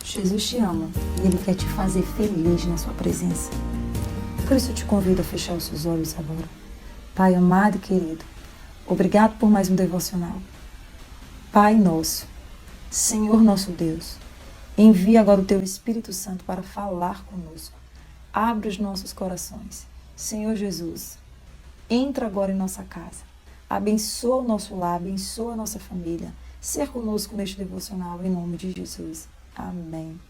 Jesus te ama e Ele quer te fazer feliz na sua presença. Por isso eu te convido a fechar os seus olhos agora. Pai amado e querido, obrigado por mais um devocional. Pai nosso, Senhor nosso Deus, envia agora o Teu Espírito Santo para falar conosco. Abre os nossos corações. Senhor Jesus, entra agora em nossa casa. Abençoa o nosso lar, abençoa a nossa família. Ser conosco neste devocional, em nome de Jesus. Amém.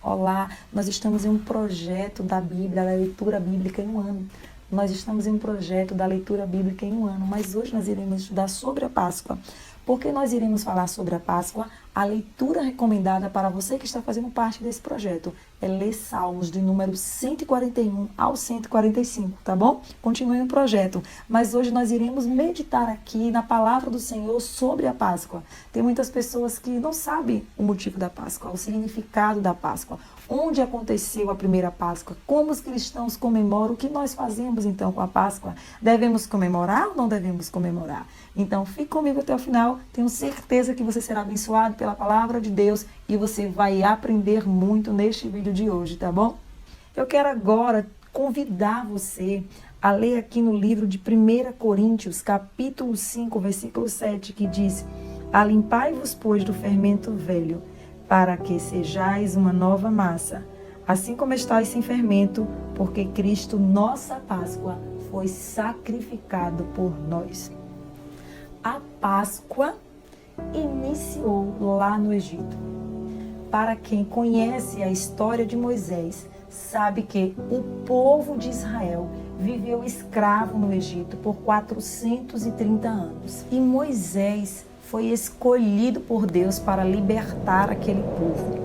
Olá, nós estamos em um projeto da Bíblia, da leitura bíblica em um ano. Nós estamos em um projeto da leitura bíblica em um ano, mas hoje nós iremos estudar sobre a Páscoa. Por que nós iremos falar sobre a Páscoa? A leitura recomendada para você que está fazendo parte desse projeto é ler Salmos do número 141 ao 145, tá bom? Continue no projeto. Mas hoje nós iremos meditar aqui na palavra do Senhor sobre a Páscoa. Tem muitas pessoas que não sabem o motivo da Páscoa, o significado da Páscoa, onde aconteceu a primeira Páscoa, como os cristãos comemoram, o que nós fazemos então com a Páscoa. Devemos comemorar ou não devemos comemorar? Então fique comigo até o final, tenho certeza que você será abençoado pela palavra de Deus e você vai aprender muito neste vídeo de hoje, tá bom? Eu quero agora convidar você a ler aqui no livro de 1 Coríntios, capítulo 5, versículo 7, que diz: Alimpai-vos, pois, do fermento velho, para que sejais uma nova massa, assim como estáis sem fermento, porque Cristo, nossa Páscoa, foi sacrificado por nós. A Páscoa iniciou lá no Egito. Para quem conhece a história de Moisés, sabe que o povo de Israel viveu escravo no Egito por 430 anos. E Moisés foi escolhido por Deus para libertar aquele povo.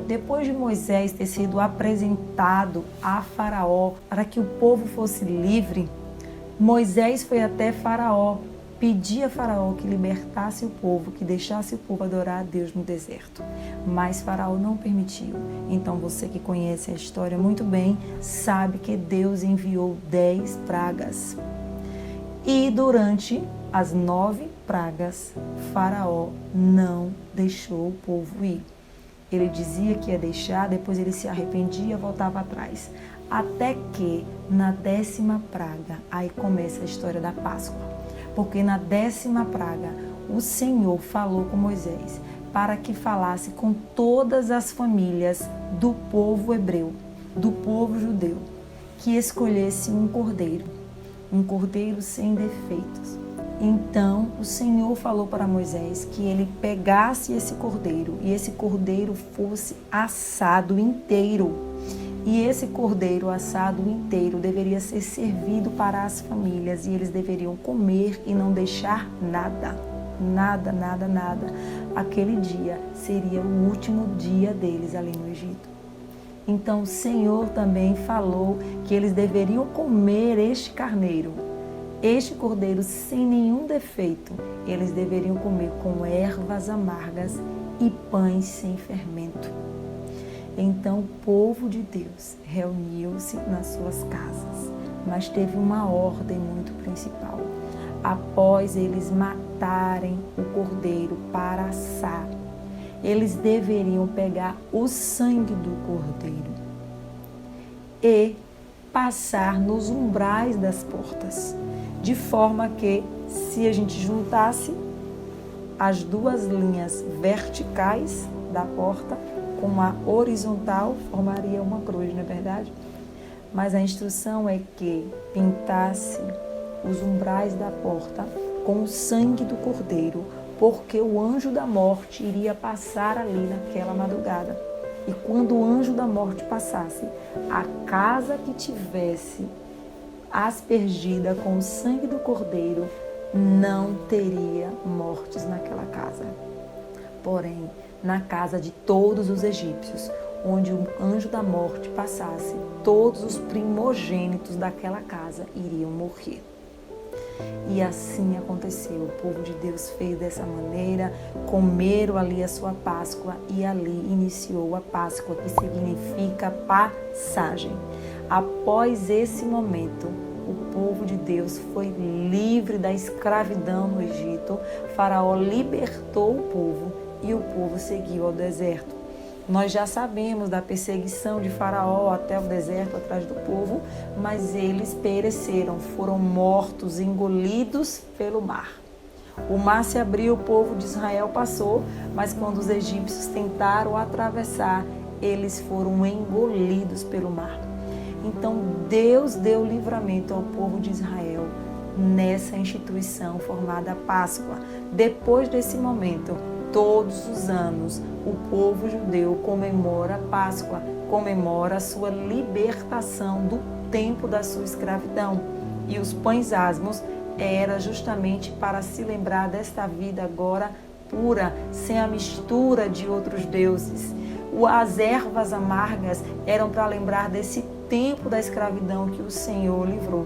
Depois de Moisés ter sido apresentado a Faraó para que o povo fosse livre, Moisés foi até Faraó, pedir a Faraó que libertasse o povo, que deixasse o povo adorar a Deus no deserto. Mas Faraó não permitiu. Então você que conhece a história muito bem, sabe que Deus enviou 10 pragas. E durante as 9 pragas, Faraó não deixou o povo ir. Ele dizia que ia deixar, depois ele se arrependia, voltava atrás. Até que na 10ª praga, aí começa a história da Páscoa. Porque na 10ª praga, o Senhor falou com Moisés para que falasse com todas as famílias do povo hebreu, do povo judeu, que escolhesse um cordeiro sem defeitos. Então, o Senhor falou para Moisés que ele pegasse esse cordeiro e esse cordeiro fosse assado inteiro. E esse cordeiro assado inteiro deveria ser servido para as famílias e eles deveriam comer e não deixar nada. Nada, nada, nada. Aquele dia seria o último dia deles ali no Egito. Então o Senhor também falou que eles deveriam comer este carneiro, este cordeiro sem nenhum defeito. Eles deveriam comer com ervas amargas e pães sem fermento. Então o povo de Deus reuniu-se nas suas casas, mas teve uma ordem muito principal. Após eles matarem o cordeiro para assar, eles deveriam pegar o sangue do cordeiro e passar nos umbrais das portas, de forma que, se a gente juntasse as duas linhas verticais da porta, com a horizontal, formaria uma cruz, não é verdade? Mas a instrução é que pintasse os umbrais da porta com o sangue do cordeiro, porque o anjo da morte iria passar ali naquela madrugada. E quando o anjo da morte passasse, a casa que tivesse aspergida com o sangue do cordeiro não teria mortes naquela casa. Porém, na casa de todos os egípcios, onde o anjo da morte passasse, todos os primogênitos daquela casa iriam morrer. E assim aconteceu. O povo de Deus fez dessa maneira, comeram ali a sua Páscoa e ali iniciou a Páscoa, que significa passagem. Após esse momento, o povo de Deus foi livre da escravidão no Egito. Faraó libertou o povo e o povo seguiu ao deserto. Nós já sabemos da perseguição de Faraó até o deserto atrás do povo, mas eles pereceram, foram mortos, engolidos pelo mar. O mar se abriu, o povo de Israel passou, mas quando os egípcios tentaram atravessar, eles foram engolidos pelo mar. Então Deus deu livramento ao povo de Israel nessa instituição formada a Páscoa. Depois desse momento, todos os anos, o povo judeu comemora a Páscoa, comemora a sua libertação do tempo da sua escravidão. E os pães asmos era justamente para se lembrar desta vida agora pura, sem a mistura de outros deuses. As ervas amargas eram para lembrar desse tempo da escravidão que o Senhor livrou.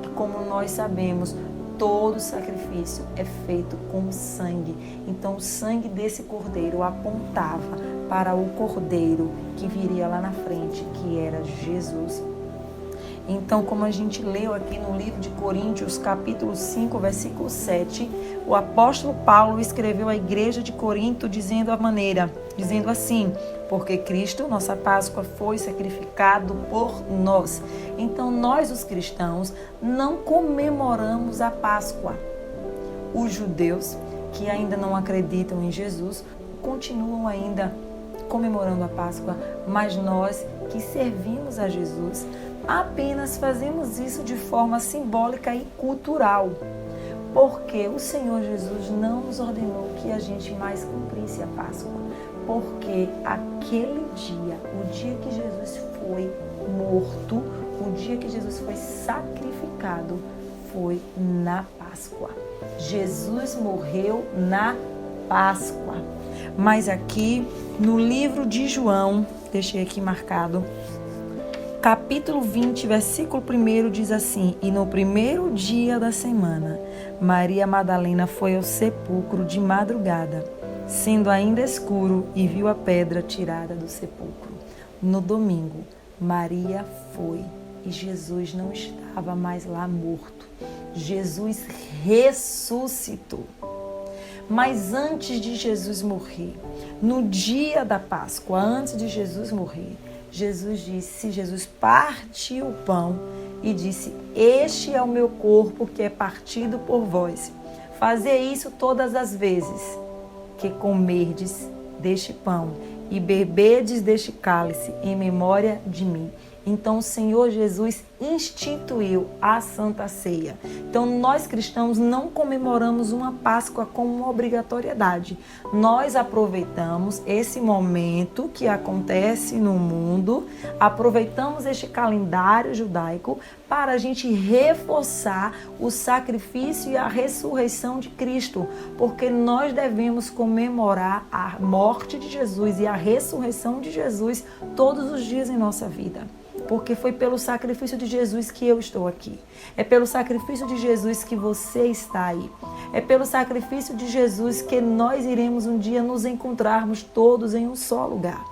E como nós sabemos, todo sacrifício é feito com sangue. Então o sangue desse cordeiro apontava para o cordeiro que viria lá na frente, que era Jesus. Então, como a gente leu aqui no livro de Coríntios, capítulo 5, versículo 7, o apóstolo Paulo escreveu à igreja de Corinto dizendo assim: porque Cristo, nossa Páscoa, foi sacrificado por nós. Então, nós, os cristãos, não comemoramos a Páscoa. Os judeus, que ainda não acreditam em Jesus, continuam ainda comemorando a Páscoa, mas nós que servimos a Jesus, apenas fazemos isso de forma simbólica e cultural, porque o Senhor Jesus não nos ordenou que a gente mais cumprisse a Páscoa, porque aquele dia, o dia que Jesus foi morto, o dia que Jesus foi sacrificado, foi na Páscoa. Jesus morreu na Páscoa. Mas aqui no livro de João, deixei aqui marcado, capítulo 20, versículo 1 diz assim: e no primeiro dia da semana, Maria Madalena foi ao sepulcro de madrugada, sendo ainda escuro, e viu a pedra tirada do sepulcro. No domingo, Maria foi e Jesus não estava mais lá morto. Jesus ressuscitou. Mas antes de Jesus morrer, no dia da Páscoa, antes de Jesus morrer, Jesus partiu o pão e disse: este é o meu corpo que é partido por vós. Fazei isso todas as vezes que comerdes deste pão e beberdes deste cálice em memória de mim. Então o Senhor Jesus instituiu a Santa Ceia. Então nós cristãos não comemoramos uma Páscoa como uma obrigatoriedade. Nós aproveitamos esse momento que acontece no mundo, aproveitamos este calendário judaico para a gente reforçar o sacrifício e a ressurreição de Cristo, porque nós devemos comemorar a morte de Jesus e a ressurreição de Jesus todos os dias em nossa vida. Porque foi pelo sacrifício de Jesus que eu estou aqui. É pelo sacrifício de Jesus que você está aí. É pelo sacrifício de Jesus que nós iremos um dia nos encontrarmos todos em um só lugar.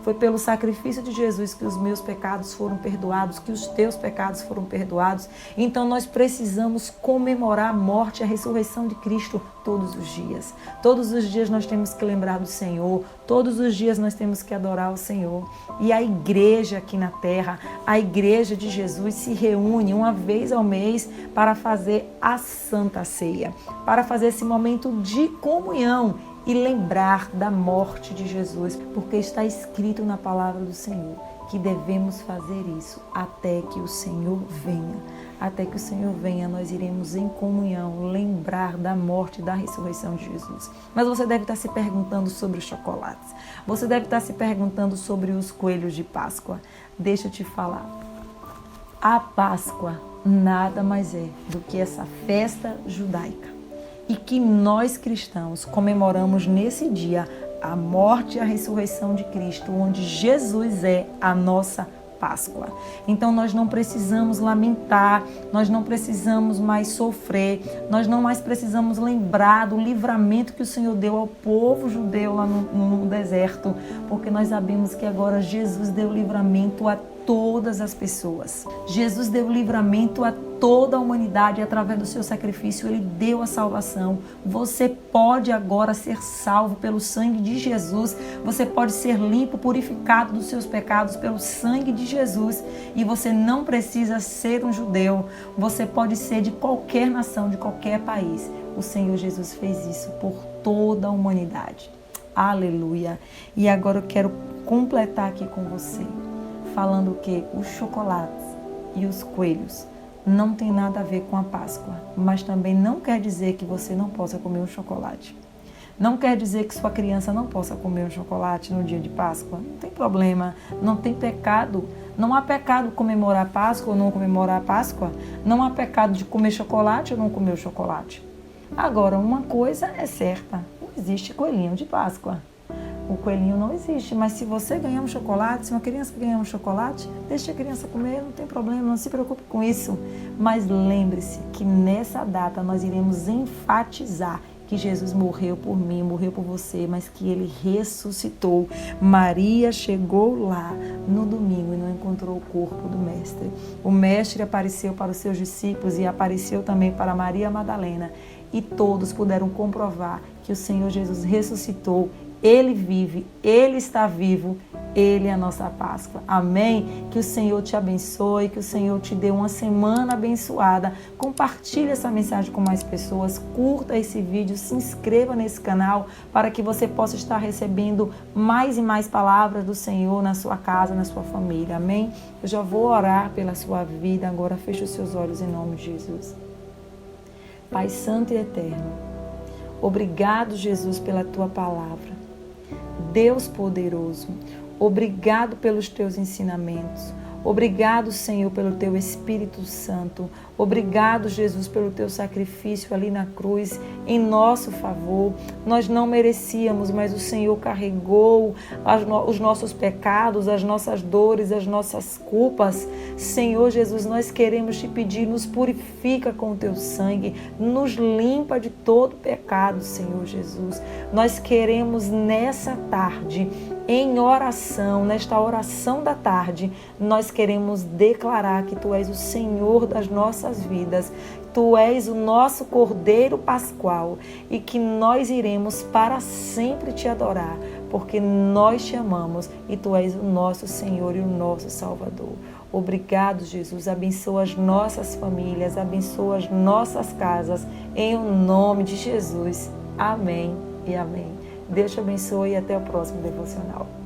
Foi pelo sacrifício de Jesus que os meus pecados foram perdoados, que os teus pecados foram perdoados. Então nós precisamos comemorar a morte e a ressurreição de Cristo todos os dias. Todos os dias nós temos que lembrar do Senhor, todos os dias nós temos que adorar o Senhor. E a igreja aqui na terra, a igreja de Jesus se reúne uma vez ao mês para fazer a Santa Ceia, para fazer esse momento de comunhão e lembrar da morte de Jesus, porque está escrito na palavra do Senhor que devemos fazer isso até que o Senhor venha. Até que o Senhor venha, nós iremos em comunhão lembrar da morte e da ressurreição de Jesus. Mas você deve estar se perguntando sobre os chocolates. Você deve estar se perguntando sobre os coelhos de Páscoa. Deixa eu te falar. A Páscoa nada mais é do que essa festa judaica. E que nós cristãos comemoramos nesse dia a morte e a ressurreição de Cristo, onde Jesus é a nossa Páscoa. Então nós não precisamos lamentar, nós não precisamos mais sofrer, nós não mais precisamos lembrar do livramento que o Senhor deu ao povo judeu lá no deserto, porque nós sabemos que agora Jesus deu livramento a todas as pessoas. Jesus deu livramento a toda a humanidade através do seu sacrifício. Ele deu a salvação. Você pode agora ser salvo pelo sangue de Jesus. Você pode ser limpo, purificado dos seus pecados pelo sangue de Jesus. E você não precisa ser um judeu. Você pode ser de qualquer nação, de qualquer país. O Senhor Jesus fez isso por toda a humanidade. Aleluia! E agora eu quero completar aqui com você, falando que os chocolates e os coelhos não tem nada a ver com a Páscoa, mas também não quer dizer que você não possa comer um chocolate. Não quer dizer que sua criança não possa comer um chocolate no dia de Páscoa. Não tem problema, não tem pecado. Não há pecado comemorar a Páscoa ou não comemorar a Páscoa. Não há pecado de comer chocolate ou não comer o chocolate. Agora, uma coisa é certa, não existe coelhinho de Páscoa. O coelhinho não existe, mas se você ganhar um chocolate, se uma criança ganhar um chocolate, deixe a criança comer, não tem problema, não se preocupe com isso. Mas lembre-se que nessa data nós iremos enfatizar que Jesus morreu por mim, morreu por você, mas que Ele ressuscitou. Maria chegou lá no domingo e não encontrou o corpo do Mestre. O Mestre apareceu para os seus discípulos e apareceu também para Maria Madalena. E todos puderam comprovar que o Senhor Jesus ressuscitou. Ele vive, Ele está vivo, Ele é a nossa Páscoa. Amém? Que o Senhor te abençoe, que o Senhor te dê uma semana abençoada. Compartilhe essa mensagem com mais pessoas, curta esse vídeo, se inscreva nesse canal para que você possa estar recebendo mais e mais palavras do Senhor na sua casa, na sua família. Amém? Eu já vou orar pela sua vida, agora feche os seus olhos em nome de Jesus. Pai Santo e Eterno, obrigado, Jesus, pela Tua palavra. Deus poderoso, obrigado pelos Teus ensinamentos. Obrigado, Senhor, pelo Teu Espírito Santo. Obrigado, Jesus, pelo Teu sacrifício ali na cruz, em nosso favor. Nós não merecíamos, mas o Senhor carregou os nossos pecados, as nossas dores, as nossas culpas. Senhor Jesus, nós queremos Te pedir, nos purifica com o Teu sangue, nos limpa de todo pecado, Senhor Jesus. Nós queremos nessa tarde, em oração, nesta oração da tarde, nós queremos declarar que Tu és o Senhor das nossas vidas, Tu és o nosso Cordeiro Pascual e que nós iremos para sempre Te adorar, porque nós Te amamos e Tu és o nosso Senhor e o nosso Salvador. Obrigado, Jesus. Abençoa as nossas famílias, abençoa as nossas casas, em nome de Jesus. Amém e amém. Deus te abençoe e até o próximo devocional.